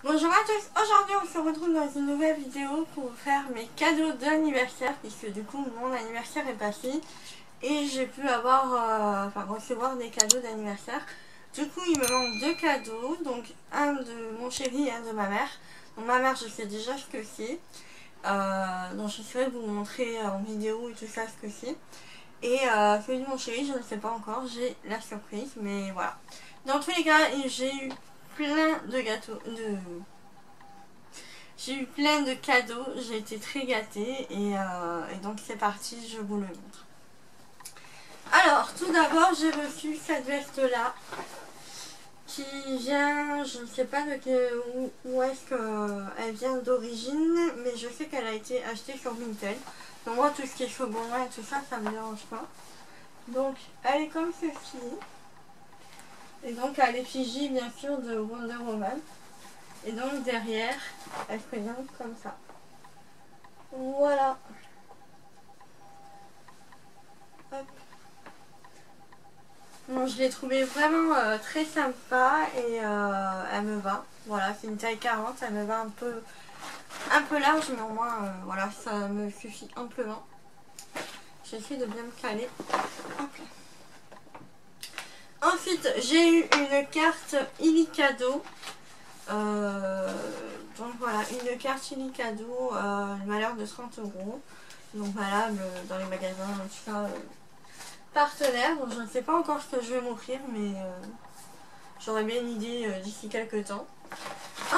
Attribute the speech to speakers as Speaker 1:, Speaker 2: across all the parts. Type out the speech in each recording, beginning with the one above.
Speaker 1: Bonjour à tous, aujourd'hui on se retrouve dans une nouvelle vidéo pour faire mes cadeaux d'anniversaire puisque du coup mon anniversaire est passé et j'ai pu recevoir des cadeaux d'anniversaire. Du coup il me manque deux cadeaux, donc un de mon chéri et un de ma mère. Donc ma mère je sais déjà ce que c'est, donc je saurais vous montrer en vidéo et tout ça ce que c'est. Et celui de mon chéri je ne sais pas encore, j'ai la surprise, mais voilà. Dans tous les cas j'ai eu plein de gâteaux, j'ai eu plein de cadeaux, j'ai été très gâtée et donc c'est parti, je vous le montre. Alors tout d'abord j'ai reçu cette veste là qui vient, je ne sais pas où est-ce qu'elle vient d'origine, mais je sais qu'elle a été achetée sur Vinted. Donc moi tout ce qui est second main et tout ça, ça me dérange pas. Donc elle est comme ceci. Et donc à l'effigie bien sûr de Wonder Woman. Et donc derrière, elle se présente comme ça. Voilà. Hop. Bon, je l'ai trouvée vraiment très sympa et elle me va. Voilà, c'est une taille 40, elle me va un peu large, mais au moins voilà, ça me suffit amplement. J'essaie de bien me caler. Hop. Ensuite, j'ai eu une carte Illicado. Donc voilà, une carte Illicado, une valeur de 30 €. Donc valable dans les magasins, en tout cas partenaires. Donc je ne sais pas encore ce que je vais m'offrir, mais j'aurai bien une idée d'ici quelques temps.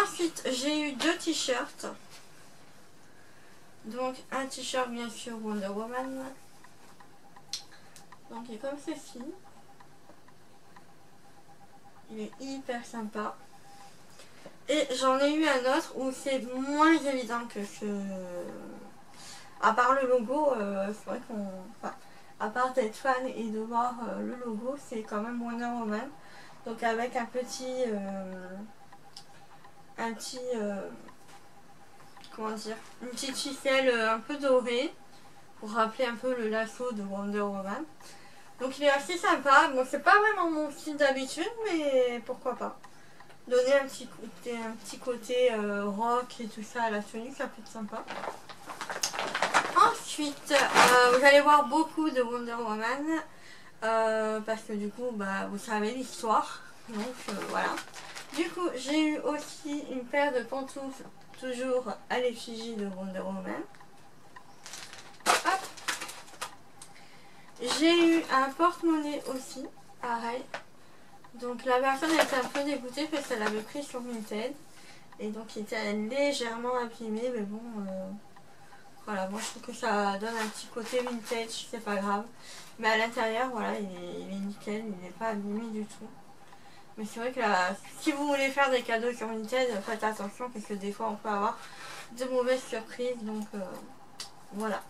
Speaker 1: Ensuite, j'ai eu deux t-shirts. Donc un t-shirt bien sûr Wonder Woman. Donc il est comme ceci. Il est hyper sympa. Et j'en ai eu un autre où c'est moins évident que ce... À part le logo, c'est vrai qu'on... Enfin, à part d'être fan et de voir le logo, c'est quand même Wonder Woman. Donc avec un petit... comment dire, une petite ficelle un peu dorée pour rappeler un peu le lasso de Wonder Woman. Donc il est assez sympa. Bon, c'est pas vraiment mon style d'habitude, mais pourquoi pas. Donner un petit côté rock et tout ça à la tenue, ça peut être sympa. Ensuite, vous allez voir beaucoup de Wonder Woman parce que du coup, bah, vous savez l'histoire. Donc voilà. Du coup, j'ai eu aussi une paire de pantoufles, toujours à l'effigie de Wonder Woman. Hop. J'ai eu un porte-monnaie aussi, pareil. Donc la personne était un peu dégoûtée parce qu'elle avait pris sur Vinted. Et donc il était légèrement abîmé, mais bon, voilà, moi je trouve que ça donne un petit côté vintage, c'est pas grave. Mais à l'intérieur, voilà, il est nickel, il n'est pas abîmé du tout. Mais c'est vrai que là, si vous voulez faire des cadeaux sur Vinted, faites attention parce que des fois on peut avoir de mauvaises surprises, donc voilà.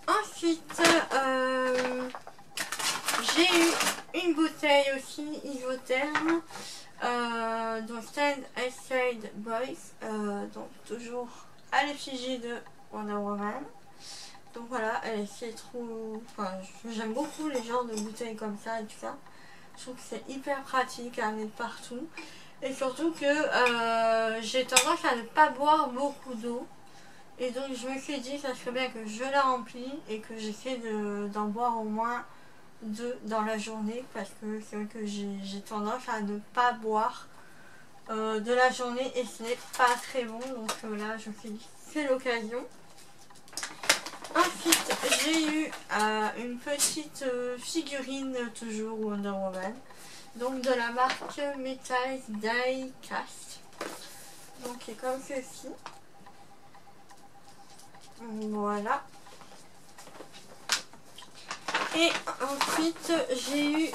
Speaker 1: Ensuite, j'ai eu une bouteille aussi isotherme, donc Stand Aside Boys, donc toujours à l'effigie de Wonder Woman. Donc voilà, c'est trop... Enfin, j'aime beaucoup les genres de bouteilles comme ça et tout ça. Je trouve que c'est hyper pratique à mettre partout. Et surtout que j'ai tendance à ne pas boire beaucoup d'eau. Et donc je me suis dit ça serait bien que je la remplis et que j'essaie d'en boire au moins 2 dans la journée. Parce que c'est vrai que j'ai tendance à ne pas boire de la journée et ce n'est pas très bon. Donc là je me suis dit c'est l'occasion. Ensuite, j'ai eu une petite figurine toujours Wonder Woman. Donc de la marque Metal Die Cast. Donc qui est comme ceci. Voilà. Et ensuite, j'ai eu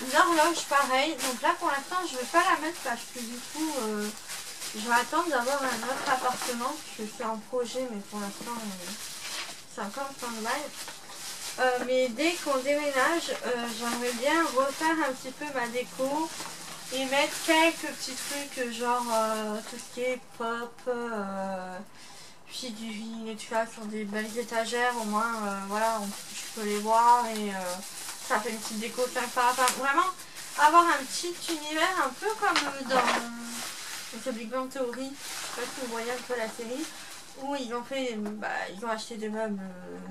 Speaker 1: une horloge pareille. Donc là pour l'instant, je ne vais pas la mettre parce que du coup... je vais attendre d'avoir un autre appartement. Je suis en projet, mais pour l'instant, c'est encore en stand-by. Mais dès qu'on déménage, j'aimerais bien refaire un petit peu ma déco et mettre quelques petits trucs, genre tout ce qui est pop, figurines et tout ça sur des belles étagères. Au moins, voilà, je peux les voir et ça fait une petite déco sympa. Enfin, vraiment, avoir un petit univers un peu comme dans The Big Bang Theory. Je sais pas si vous voyez un peu la série. Où ils ont fait, ils ont acheté des meubles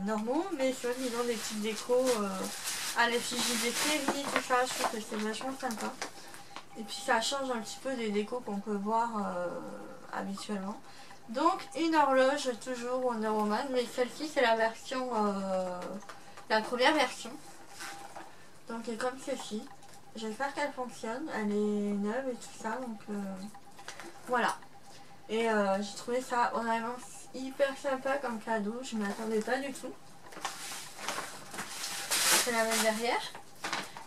Speaker 1: normaux, mais sur ils ont des petites décos à l'effigie des séries, tout ça. Je trouve que c'est vachement sympa. Et puis ça change un petit peu des décos qu'on peut voir habituellement. Donc une horloge, toujours Wonder Woman, mais celle-ci c'est la version, la première version. Donc elle est comme ceci. J'espère qu'elle fonctionne, elle est neuve et tout ça, donc voilà. Et j'ai trouvé ça vraiment hyper sympa comme cadeau, je ne m'attendais pas du tout. C'est la même derrière.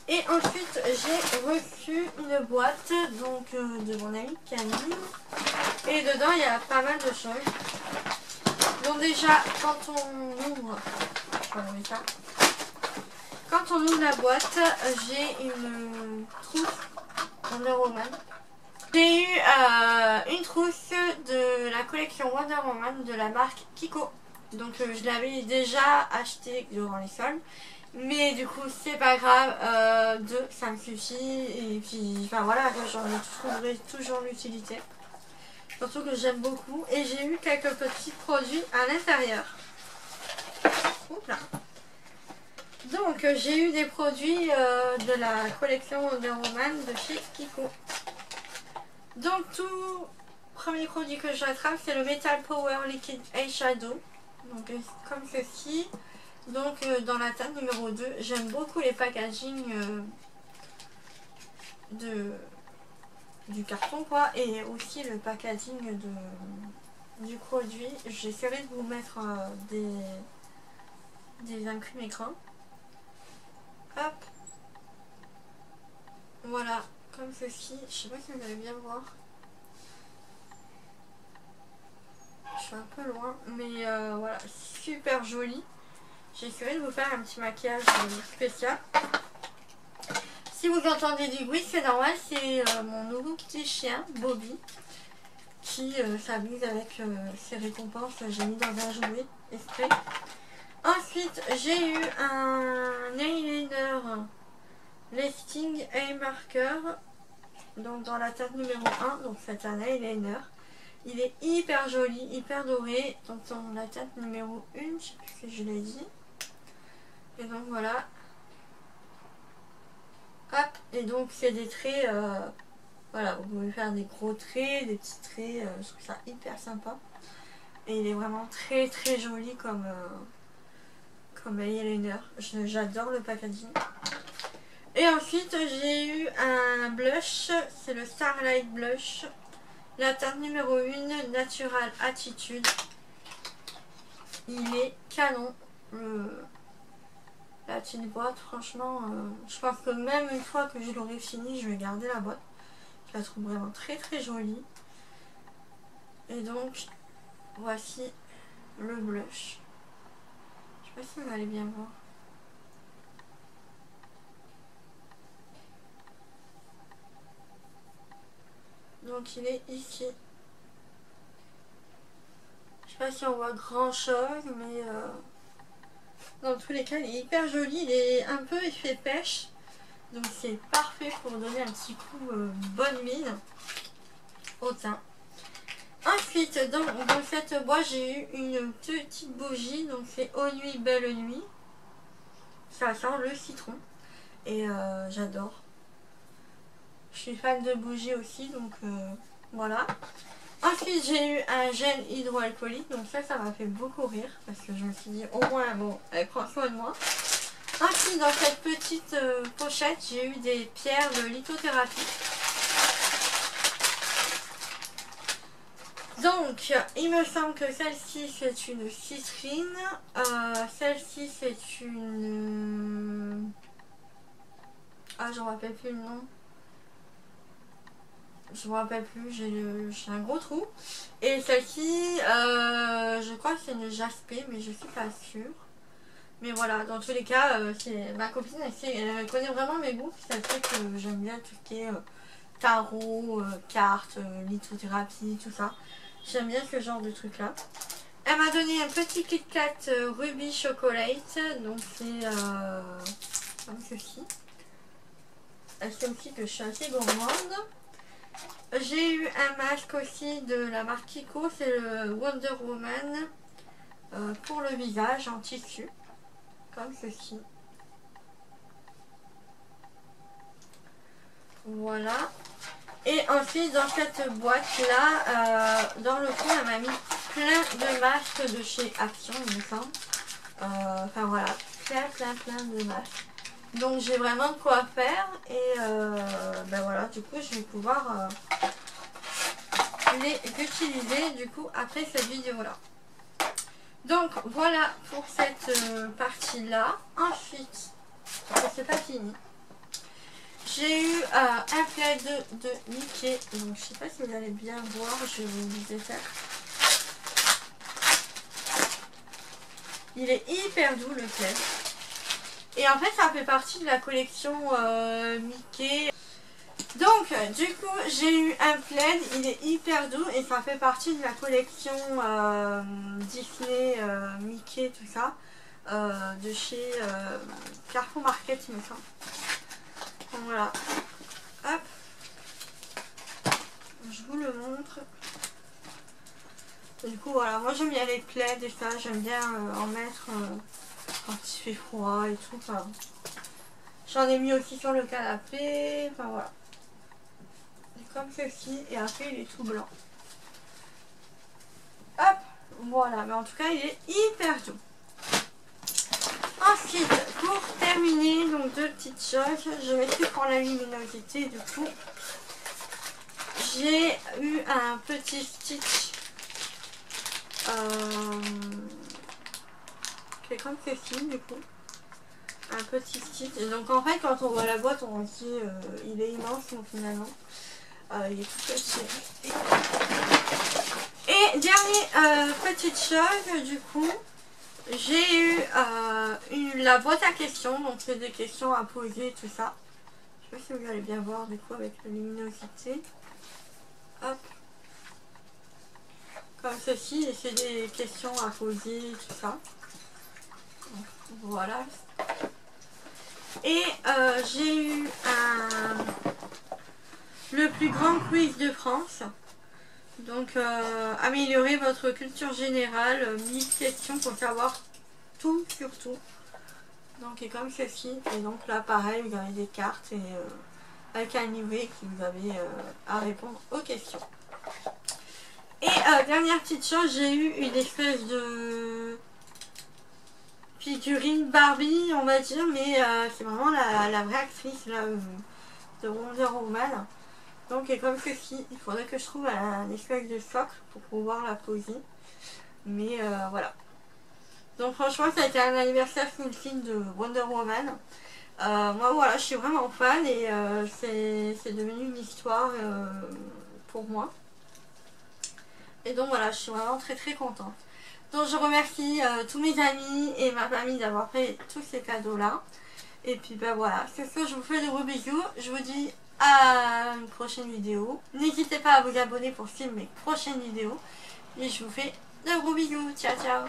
Speaker 1: Et ensuite j'ai reçu une boîte donc de mon amie Camille. Et dedans il y a pas mal de choses. Donc déjà quand on ouvre, je vais enlever ça. Quand on ouvre la boîte, j'ai une trousse Wonder Woman. J'ai eu une trousse de la collection Wonder Woman de la marque Kiko. Donc je l'avais déjà acheté durant les soldes. Mais du coup c'est pas grave, ça me suffit. Et puis enfin voilà, j'en trouverai toujours l'utilité. Surtout que j'aime beaucoup. Et j'ai eu quelques petits produits à l'intérieur. Oups là. Donc j'ai eu des produits de la collection Wonder Woman de chez Kiko. Donc tout premier produit que j'attrape c'est le Metal Power Liquid Eyeshadow. Donc comme ceci. Donc dans la teinte numéro 2, j'aime beaucoup les packaging du carton quoi. Et aussi le packaging du produit. J'essaierai de vous mettre des imprimes écran. Hop. Voilà, comme ceci. Je sais pas si vous allez bien voir. Je suis un peu loin, mais voilà, super joli. J'essaierai de vous faire un petit maquillage spécial. Si vous entendez du bruit, c'est normal, c'est mon nouveau petit chien, Bobby, qui s'amuse avec ses récompenses. J'ai mis dans un jouet exprès. Ensuite, j'ai eu un eyeliner Lifting Eye Marker, donc dans la teinte numéro 1, donc c'est un eyeliner. Il est hyper joli, hyper doré, donc dans la teinte numéro 1, je sais plus si je l'ai dit. Et donc voilà. Hop, et donc c'est des traits, voilà, vous pouvez faire des gros traits, des petits traits, je trouve ça hyper sympa. Et il est vraiment très très joli comme eyeliner, j'adore le packaging. Et ensuite j'ai eu un blush, c'est le Starlight Blush, la teinte numéro 1, Natural Attitude. Il est canon, la petite boîte, franchement, je pense que même une fois que je l'aurai fini, je vais garder la boîte. Je la trouve vraiment très très jolie. Et donc, voici le blush. Je sais pas si vous allez bien voir. Donc il est ici. Je sais pas si on voit grand chose, mais dans tous les cas il est hyper joli. Il est un peu effet pêche. Donc c'est parfait pour donner un petit coup bonne mine au teint. Ensuite dans cette boîte j'ai eu une petite bougie. Donc c'est Aux nuits belle nuit. Ça sent le citron. Et j'adore. Je suis fan de bougies aussi, donc voilà. Ensuite j'ai eu un gel hydroalcoolique, donc ça m'a fait beaucoup rire parce que je me suis dit au moins bon elle prend soin de moi. Ensuite dans cette petite pochette j'ai eu des pierres de lithothérapie. Donc il me semble que celle-ci c'est une citrine, celle-ci c'est une... Ah je me rappelle plus le nom. Je me rappelle plus, j'ai un gros trou. Et celle-ci, je crois que c'est une jaspée, mais je suis pas sûre. Mais voilà, dans tous les cas, c'est ma copine, elle connaît vraiment mes goûts. Ça fait que j'aime bien tout ce qui est tarot, cartes, lithothérapie, tout ça. J'aime bien ce genre de trucs là. Elle m'a donné un petit Kit Kat Ruby Chocolate. Donc c'est comme ceci. c'est aussi que je suis assez gourmande. J'ai eu un masque aussi de la marque Kiko, c'est le Wonder Woman pour le visage en tissu, comme ceci. Voilà. Et ensuite dans cette boîte là, dans le fond elle m'a mis plein de masques de chez Action il me semble. Enfin voilà, plein de masques. Donc j'ai vraiment de quoi faire et ben voilà, du coup je vais pouvoir les utiliser du coup après cette vidéo là. Donc voilà pour cette partie là. Ensuite, c'est pas fini. J'ai eu un plaid de Mickey, donc je sais pas si vous allez bien voir, je vais vous le faire. Il est hyper doux le plaid. Et en fait ça fait partie de la collection Mickey. Donc du coup j'ai eu un plaid, il est hyper doux et ça fait partie de la collection Disney, Mickey, tout ça, de chez Carrefour Market il me semble. Donc voilà, hop, je vous le montre. Du coup voilà, moi j'aime bien les plaids et ça, j'aime bien en mettre quand il fait froid et tout. Enfin, j'en ai mis aussi sur le canapé, enfin voilà. C'est comme ceci et après il est tout blanc. Hop, voilà, mais en tout cas il est hyper doux. Ensuite, pour terminer, donc deux petites choses, je vais essayer pour la luminosité du coup. J'ai eu un petit stitch qui est comme ceci du coup. Un petit stitch. Et donc en fait quand on voit la boîte on se dit il est immense donc finalement il est tout petit. Et dernière petite chose du coup. J'ai eu la boîte à questions, donc c'est des questions à poser, tout ça. Je sais pas si vous allez bien voir du coup avec la luminosité. Hop. Comme ceci, et c'est des questions à poser, tout ça. Donc, voilà. Et j'ai eu le plus grand quiz de France. Donc améliorer votre culture générale, 1000 questions pour savoir tout sur tout. Donc et comme ceci, et donc là pareil vous avez des cartes et avec un livret qui vous avez à répondre aux questions. Et dernière petite chose, j'ai eu une espèce de figurine Barbie on va dire, mais c'est vraiment la vraie actrice là, de Wonder Woman. Donc et comme ceci, il faudrait que je trouve un espèce de socle pour pouvoir la poser. Mais voilà. Donc franchement ça a été un anniversaire full film de Wonder Woman. Moi voilà, je suis vraiment fan et c'est devenu une histoire pour moi. Et donc voilà, je suis vraiment très contente. Donc je remercie tous mes amis et ma famille d'avoir fait tous ces cadeaux là. Et puis ben voilà, c'est ça, je vous fais de gros bisous. Je vous dis à une prochaine vidéo. N'hésitez pas à vous abonner pour suivre mes prochaines vidéos. Et je vous fais de gros bisous. Ciao ciao.